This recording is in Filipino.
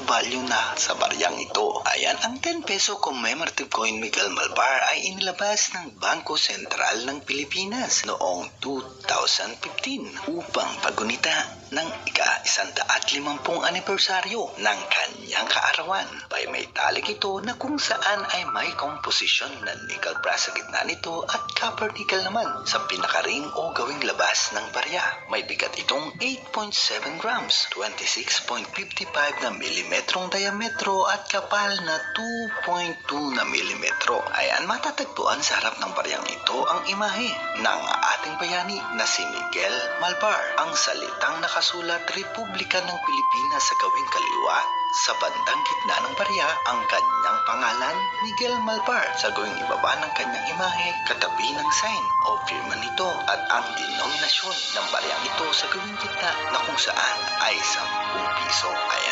value na sa baryang ito. Ayan, ang 10 peso commemorative coin Miguel Malvar ay inilabas ng Bangko Sentral ng Pilipinas noong 2015 upang pagunita ng ika-150 anibersaryo ng kanyang kaarawan. May talik ito na kung saan ay may komposisyon na nickel brass sa gitna nito at copper nickel naman sa pinakaring o gawing labas ng barya. May bigat itong 8.7 grams, 26.55 na milimetrong diametro at kapal na 2.2 na milimetro. Ayan, matatagpuan sa harap ng baryang ito ang imahe ng ating bayani na si Miguel Malvar. Ang salitang nakasulat Republika ng Pilipinas sa gawing kaliwa. Sa bandang gitna ng barya, ang kanyang pangalan, Miguel Malvar. Sa gawing ibaba ng kanyang imahe, katabi ng sign o firma nito at ang denominasyon ng baryang ito sa gawing gitna na kung saan ay 10 piso. Ayan.